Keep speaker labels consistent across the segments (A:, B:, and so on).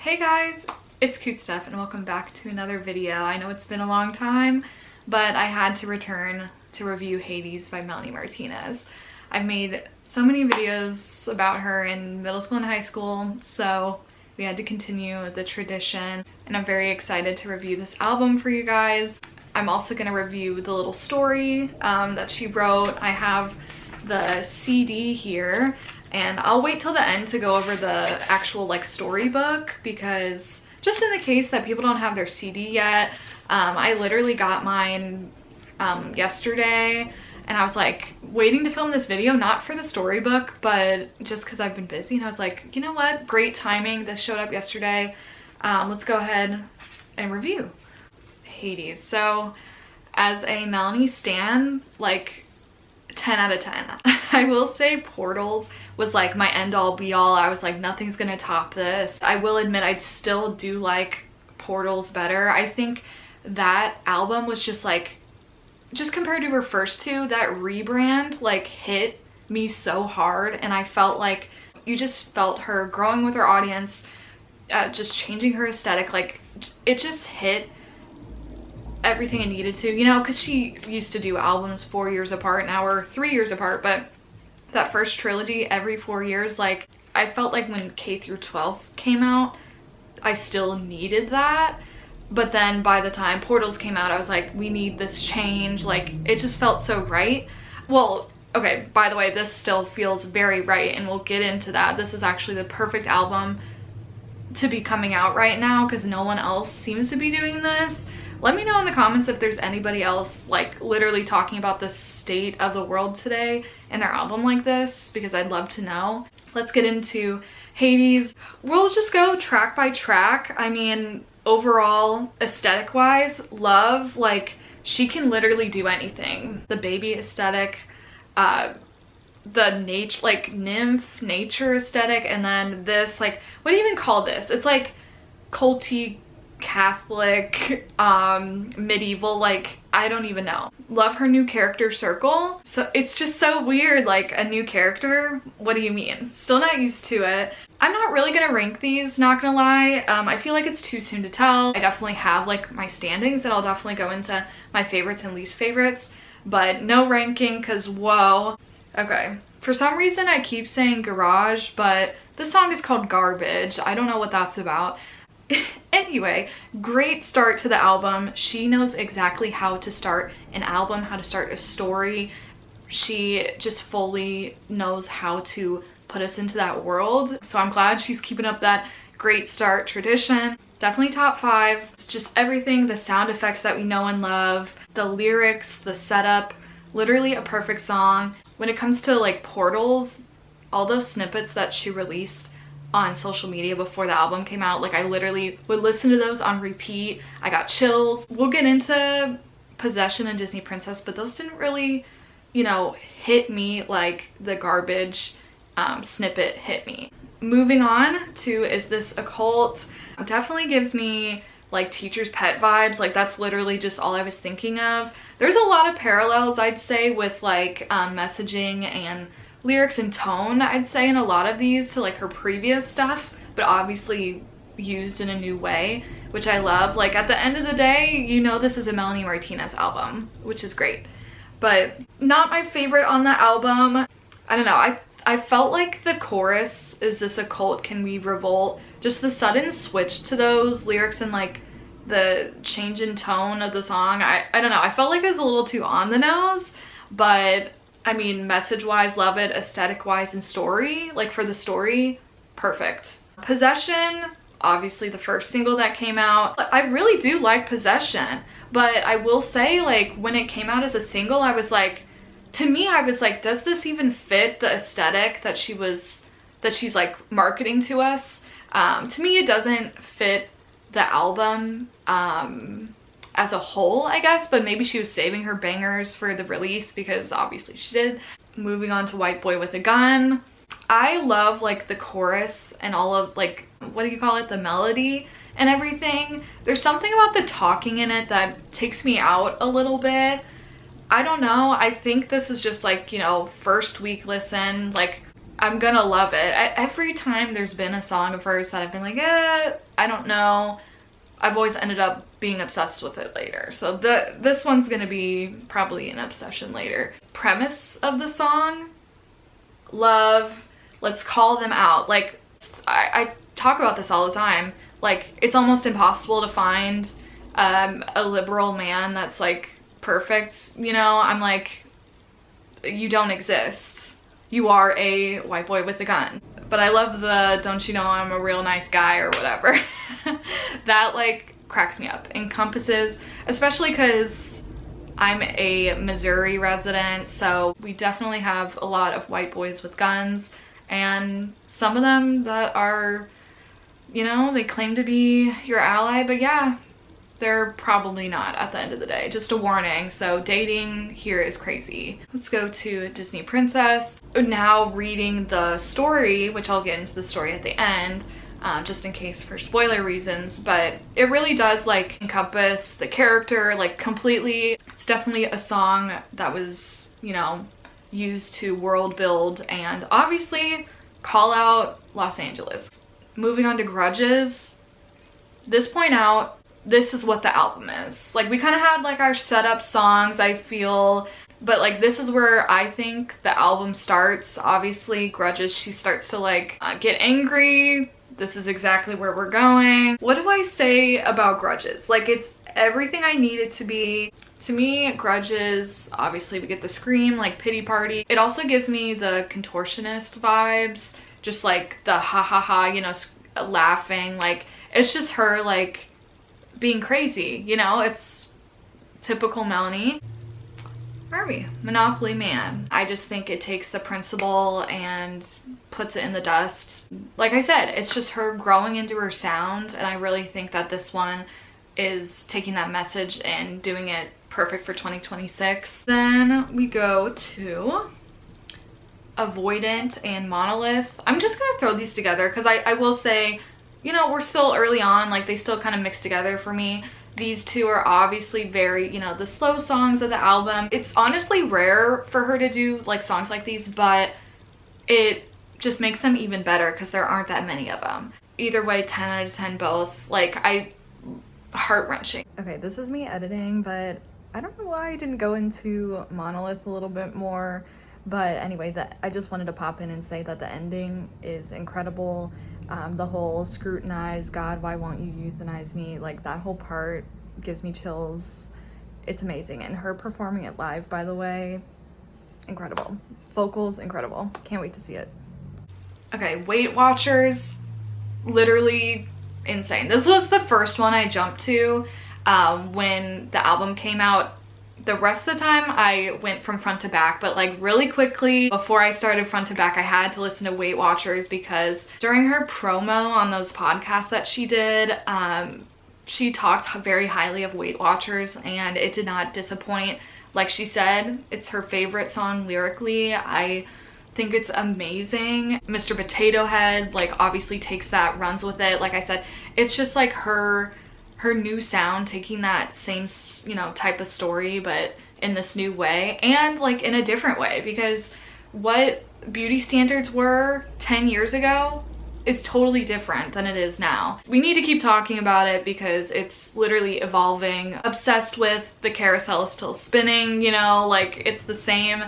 A: Hey guys, it's Cute Steph and welcome back to another video. I know it's been a long time, but I had to return to review Hades by MELANIE Martinez. I've made so many videos about her in middle school and high school, so we had to continue the tradition, and I'm very excited to review this album for you guys. I'm also going to review the little story that she wrote. I have the CD here, and I'll wait till the end to go over the actual like storybook, because just in the case that people don't have their CD yet, I literally got mine yesterday, and I was like waiting to film this video, not for the storybook, but just because I've been busy, and I was like, you know what, great timing, this showed up yesterday. Let's go ahead and review Hades. So as a MELANIE stan, like 10 out of 10. I will say Portals was like my end all be all. I was like, nothing's gonna top this. I will admit I still do like Portals better. I think that album was just like, just compared to her first two, that rebrand like hit me so hard, and I felt like you just felt her growing with her audience, just changing her aesthetic. Like it just hit everything I needed to, you know, because she used to do albums 4 years apart, now we're 3 years apart, but that first trilogy every 4 years, like I felt like when K through 12 came out, I still needed that. But then by the time Portals came out, I was like, we need this change. Like it just felt so right. Well, okay, by the way, this still feels very right, and we'll get into that. This is actually the perfect album to be coming out right now because no one else seems to be doing this. Let me know in the comments if there's anybody else like literally talking about the state of the world today and their album like this, because I'd love to know. Let's get into Hades. We'll just go track by track. I mean, overall, aesthetic wise, love, like she can literally do anything. The baby aesthetic, the nature, like nymph nature aesthetic, and then this, like, what do you even call this? It's like culty Catholic, medieval, like I don't even know. Love her new character circle. So it's just so weird, like a new character. What do you mean? Still not used to it. I'm not really gonna rank these, not gonna lie. I feel like it's too soon to tell. I definitely have like my standings that I'll definitely go into my favorites and least favorites, but no ranking because whoa. Okay, for some reason I keep saying garage, but this song is called Garbage. I don't know what that's about. Anyway, great start to the album. She knows exactly how to start an album, how to start a story. She just fully knows how to put us into that world. So I'm glad she's keeping up that great start tradition. Definitely top 5. It's just everything, the sound effects that we know and love, the lyrics, the setup, literally a perfect song. When it comes to like Portals, all those snippets that she released on social media before the album came out, like I literally would listen to those on repeat. I got chills. We'll get into Possession and Disney Princess, but those didn't really, you know, hit me like the Garbage snippet hit me. Moving on to Is This a Cult? Definitely gives me like Teacher's Pet vibes. Like that's literally just all I was thinking of. There's a lot of parallels, I'd say, with like messaging and lyrics and tone, I'd say, in a lot of these to like her previous stuff, but obviously used in a new way, which I love. Like at the end of the day, you know, this is a MELANIE Martinez album, which is great, but not my favorite on the album. I don't know, I felt like the chorus, Is This a Cult, Can We Revolt, just the sudden switch to those lyrics and like the change in tone of the song, I don't know, I felt like it was a little too on the nose, but I mean, message-wise, love it. Aesthetic-wise and story, like for the story, perfect. Possession, obviously the first single that came out. I really do like Possession, but I will say, like, when it came out as a single, I was like, to me, I was like, does this even fit the aesthetic that she's like marketing to us? To me, it doesn't fit the album as a whole, I guess, but maybe she was saving her bangers for the release, because obviously she did. Moving on to White Boy with a Gun. I love like the chorus and all of like, what do you call it, the melody and everything. There's something about the talking in it that takes me out a little bit. I don't know, I think this is just like, you know, first week listen, like I'm gonna love it. Every time there's been a song of hers that I've been like, I don't know, I've always ended up being obsessed with it later. So this one's gonna be probably an obsession later. Premise of the song, love, let's call them out. Like, I talk about this all the time. Like, it's almost impossible to find a liberal man that's like perfect, you know? I'm like, you don't exist. You are a white boy with a gun. But I love the don't you know I'm a real nice guy or whatever. That like cracks me up. Encompasses, especially because I'm a Missouri resident, so we definitely have a lot of white boys with guns, and some of them that are, you know, they claim to be your ally, but yeah, they're probably not at the end of the day. Just a warning. So dating here is crazy. Let's go to Disney Princess. Now reading the story, which I'll get into the story at the end, just in case for spoiler reasons, but it really does like encompass the character like completely. It's definitely a song that was, you know, used to world build and obviously call out Los Angeles. Moving on to Grudges. This point out, this is what the album is. Like, we kind of had like our setup songs, I feel, but like this is where I think the album starts. Obviously Grudges, she starts to like get angry. This is exactly where we're going. What do I say about Grudges? Like, it's everything I need it to be. To me, Grudges, obviously we get the scream, like pity party. It also gives me the Contortionist vibes, just like the ha ha ha, you know, laughing. Like, it's just her like being crazy, you know? It's typical Melanie. Where are we? Monopoly Man. I just think it takes the principle and puts it in the dust. Like I said, it's just her growing into her sound, and I really think that this one is taking that message and doing it perfect for 2026. Then we go to Avoidant and Monolith. I'm just gonna throw these together because I will say, you know, we're still early on, like they still kind of mix together for me. These two are obviously very, you know, the slow songs of the album. It's honestly rare for her to do like songs like these, but it just makes them even better because there aren't that many of them. Either way, 10 out of 10 both. Like, heart-wrenching. Okay, this is me editing, but I don't know why I didn't go into Monolith a little bit more. But anyway, I just wanted to pop in and say that the ending is incredible. The whole scrutinize, God, why won't you euthanize me? Like, that whole part gives me chills. It's amazing. And her performing it live, by the way, incredible. Vocals, incredible. Can't wait to see it. Okay, Weight Watchers, literally insane. This was the first one I jumped to when the album came out. The rest of the time I went from front to back, but like really quickly before I started front to back, I had to listen to Weight Watchers because during her promo on those podcasts that she did, she talked very highly of Weight Watchers and it did not disappoint. Like she said, it's her favorite song lyrically. I think it's amazing. Mr. Potato Head, like, obviously takes that, runs with it. Like I said, it's just like her new sound, taking that same, you know, type of story, but in this new way and like in a different way, because what beauty standards were 10 years ago is totally different than it is now. We need to keep talking about it because it's literally evolving. Obsessed with The Carousel is Still Spinning, you know, like it's the same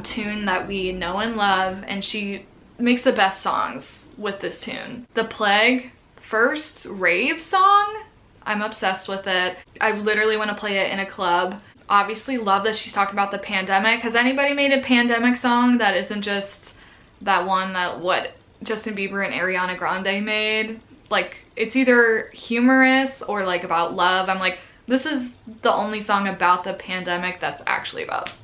A: tune that we know and love, and she makes the best songs with this tune. The Plague, first rave song, I'm obsessed with it. I literally want to play it in a club. Obviously love that she's talking about the pandemic. Has anybody made a pandemic song that isn't just that one that what Justin Bieber and Ariana Grande made? Like, it's either humorous or like about love. I'm like, this is the only song about the pandemic that's actually about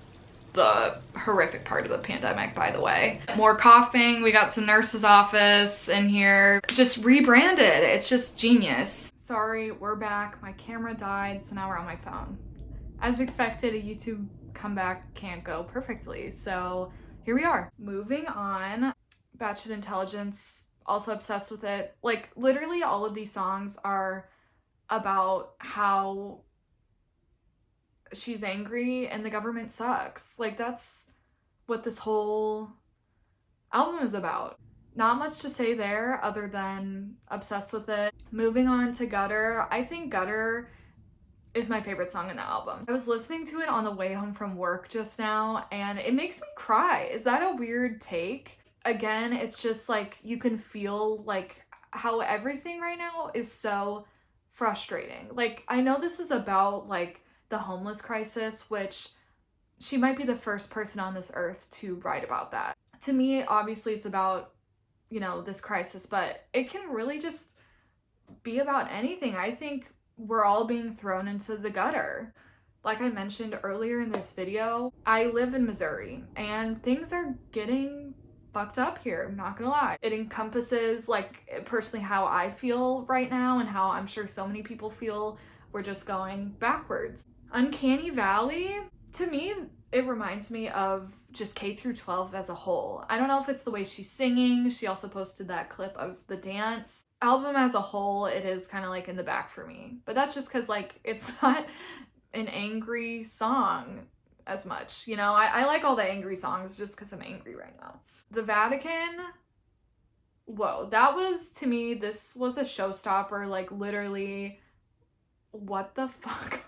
A: the horrific part of the pandemic, by the way. More coughing. We got some Nurse's Office in here. Just rebranded. It's just genius. Sorry, we're back. My camera died, so now we're on my phone. As expected, a YouTube comeback can't go perfectly, so here we are. Moving on. Batshit Intelligence, also obsessed with it. Like, literally all of these songs are about how she's angry and the government sucks. Like, that's what this whole album is about. Not much to say there other than obsessed with it. Moving on to Gutter. I think Gutter is my favorite song in the album. I was listening to it on the way home from work just now and it makes me cry. Is that a weird take? Again, it's just like you can feel like how everything right now is so frustrating. Like, I know this is about like the homeless crisis, which she might be the first person on this earth to write about that. To me, obviously it's about, you know, this crisis, but it can really just be about anything. I think we're all being thrown into the gutter. Like I mentioned earlier in this video, I live in Missouri and things are getting fucked up here, I'm not gonna lie. It encompasses like personally how I feel right now and how I'm sure so many people feel. We're just going backwards. Uncanny Valley, to me, it reminds me of just K through 12 as a whole. I don't know if it's the way she's singing. She also posted that clip of the dance. Album as a whole, it is kind of like in the back for me. But that's just because like it's not an angry song as much. You know, I like all the angry songs just because I'm angry right now. The Vatican, whoa, that was, to me, this was a showstopper. Like literally, what the fuck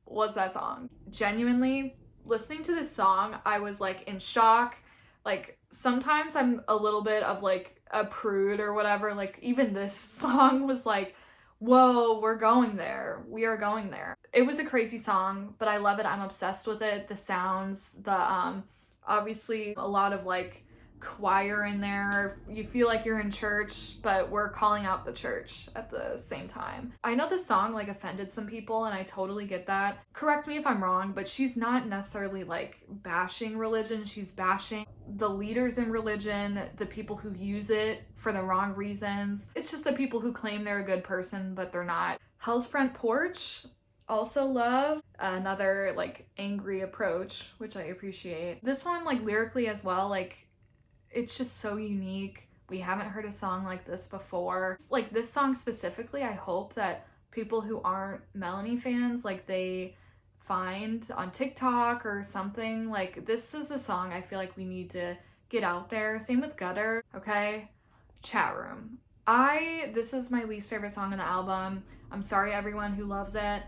A: was that song? Genuinely, listening to this song, I was like in shock. Like sometimes I'm a little bit of like a prude or whatever. Like even this song was like, whoa, we're going there. We are going there. It was a crazy song, but I love it. I'm obsessed with it. The sounds, the obviously a lot of like choir in there. You feel like you're in church, but we're calling out the church at the same time. I know this song like offended some people and I totally get that. Correct me if I'm wrong, but she's not necessarily like bashing religion. She's bashing the leaders in religion, the people who use it for the wrong reasons. It's just the people who claim they're a good person, but they're not. Hell's Front Porch, also love. Another like angry approach, which I appreciate. This one like lyrically as well, like it's just so unique. We haven't heard a song like this before. Like this song specifically, I hope that people who aren't Melanie fans, like they find on TikTok or something. Like this is a song I feel like we need to get out there. Same with Gutter, okay? Chat Room. This is my least favorite song on the album. I'm sorry everyone who loves it.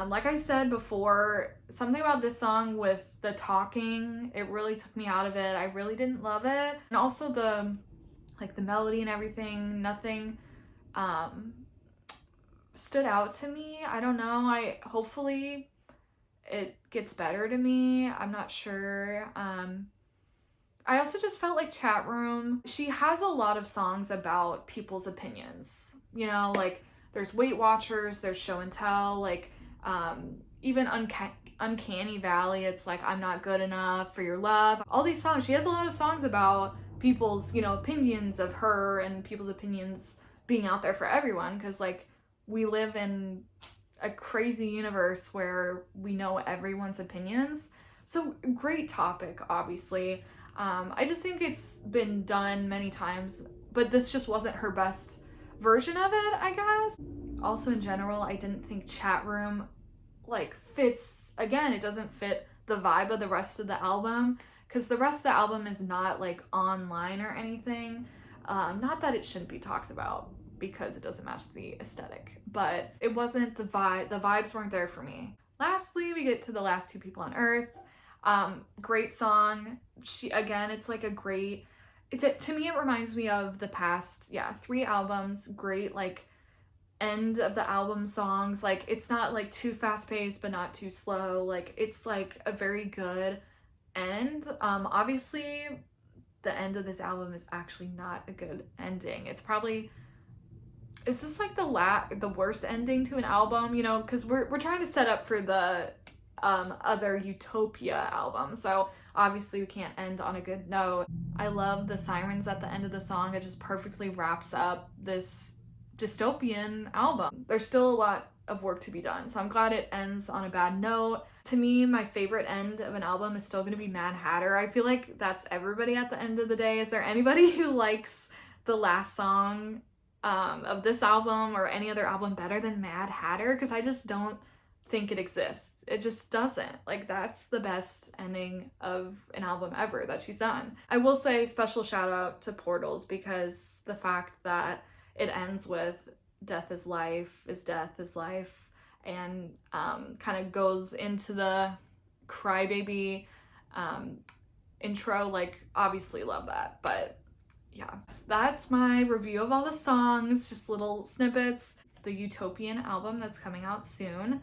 A: Like I said before, something about this song with the talking, it really took me out of it. I really didn't love it. And also the melody and everything, nothing stood out to me. I don't know. Hopefully it gets better to me. I'm not sure. I also just felt like Chat Room, she has a lot of songs about people's opinions. You know, like there's Weight Watchers, there's Show and Tell, like even Uncanny Valley, it's like I'm Not Good Enough, For Your Love. All these songs, she has a lot of songs about people's, you know, opinions of her and people's opinions being out there for everyone, because like we live in a crazy universe where we know everyone's opinions. So great topic, obviously. I just think it's been done many times, but this just wasn't her best version of it, I guess. Also in general, I didn't think Chat Room like fits, again, it doesn't fit the vibe of the rest of the album, because the rest of the album is not like online or anything. Not that it shouldn't be talked about because it doesn't match the aesthetic, but it wasn't the vibes weren't there for me. Lastly, we get to The Last Two People on Earth. Great song. It's like a great, to me it reminds me of the past 3 albums. Great like end of the album songs. Like it's not like too fast paced but not too slow. Like it's like a very good end. Obviously the end of this album is actually not a good ending. It's probably, is this like the worst ending to an album, you know, because we're trying to set up for the other Utopia album, so obviously we can't end on a good note. I love the sirens at the end of the song. It just perfectly wraps up this dystopian album. There's still a lot of work to be done, so I'm glad it ends on a bad note. To me, my favorite end of an album is still going to be Mad Hatter. I feel like that's everybody at the end of the day. Is there anybody who likes the last song of this album or any other album better than Mad Hatter? Because I just don't think it exists. It just doesn't. Like, that's the best ending of an album ever that she's done. I will say special shout out to Portals, because the fact that it ends with death is life, is death is life, and kind of goes into the crybaby intro, like, obviously love that. But yeah, that's my review of all the songs, just little snippets. The Utopian album that's coming out soon.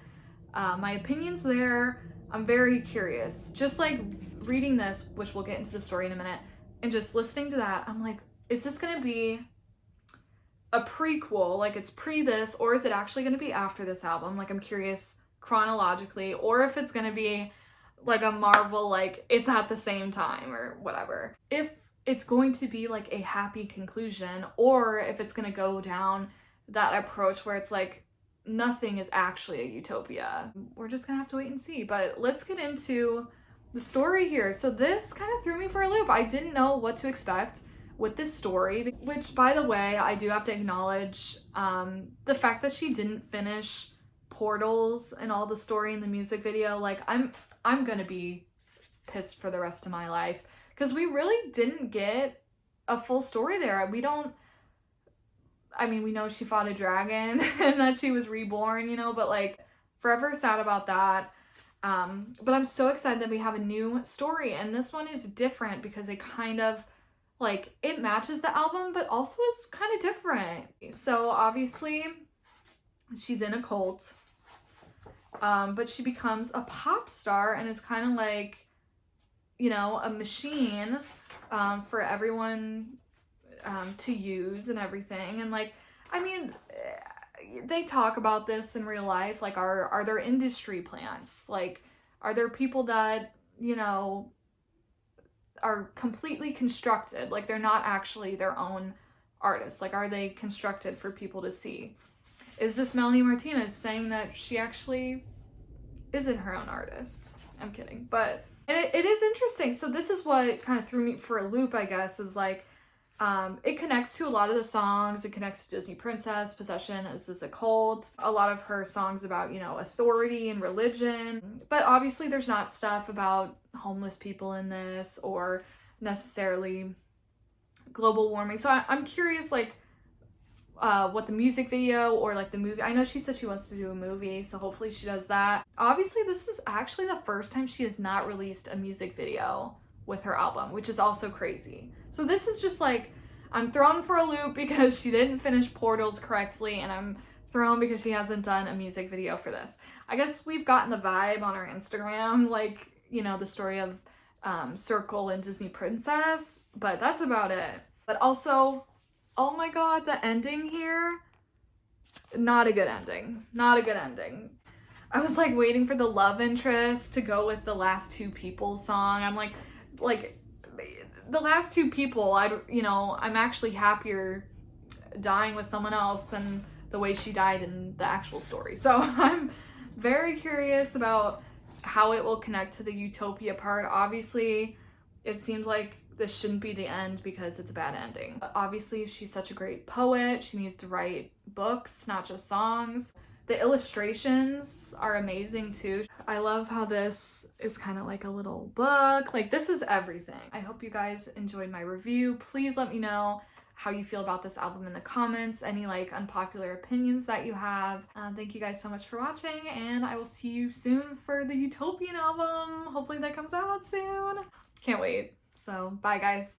A: My opinions there, I'm very curious. Just like reading this, which we'll get into the story in a minute, and just listening to that, I'm like, is this gonna be a prequel, like it's pre this, or is it actually gonna be after this album? Like, I'm curious chronologically, or if it's gonna be like a Marvel, like it's at the same time or whatever. If it's going to be like a happy conclusion, or if it's gonna go down that approach where it's like nothing is actually a utopia. We're just gonna have to wait and see. But let's get into the story here. So this kind of threw me for a loop. I didn't know what to expect with this story, which, by the way, I do have to acknowledge the fact that she didn't finish Portals and all the story in the music video. Like, I'm gonna be pissed for the rest of my life, because we really didn't get a full story there. I mean, we know she fought a dragon and that she was reborn, you know, but like, forever sad about that. But I'm so excited that we have a new story, and this one is different because it kind of like, it matches the album, but also is kind of different. So obviously she's in a cult, but she becomes a pop star and is kind of like, you know, a machine for everyone to use and everything. And like, I mean, they talk about this in real life. Like, are there industry plants? Like, are there people that, you know, are completely constructed? Like, they're not actually their own artists. Like, are they constructed for people to see? Is this Melanie Martinez saying that she actually isn't her own artist? I'm kidding. But it is interesting. So this is what kind of threw me for a loop, I guess, is like, it connects to a lot of the songs. It connects to Disney Princess, Possession, Is This a Cult? A lot of her songs about, you know, authority and religion. But obviously there's not stuff about homeless people in this, or necessarily global warming. So I'm curious, like, what the music video or like the movie, I know she said she wants to do a movie, so hopefully she does that. Obviously this is actually the first time she has not released a music video with her album, which is also crazy. So this is just like, I'm thrown for a loop because she didn't finish Portals correctly, and I'm thrown because she hasn't done a music video for this. I guess we've gotten the vibe on her Instagram, like, you know, the story of Circle and Disney Princess, but that's about it. But also, oh my god, the ending here, not a good ending. Not a good ending. I was like waiting for the love interest to go with the Last Two People song. I'm like the last two people, I'm actually happier dying with someone else than the way she died in the actual story. So I'm very curious about how it will connect to the utopia part. Obviously, it seems like this shouldn't be the end because it's a bad ending. But obviously, she's such a great poet. She needs to write books, not just songs. The illustrations are amazing too. I love how this is kind of like a little book. Like, this is everything. I hope you guys enjoyed my review. Please let me know how you feel about this album in the comments, any like unpopular opinions that you have. Thank you guys so much for watching, and I will see you soon for the Utopian album. Hopefully that comes out soon. Can't wait. So bye guys.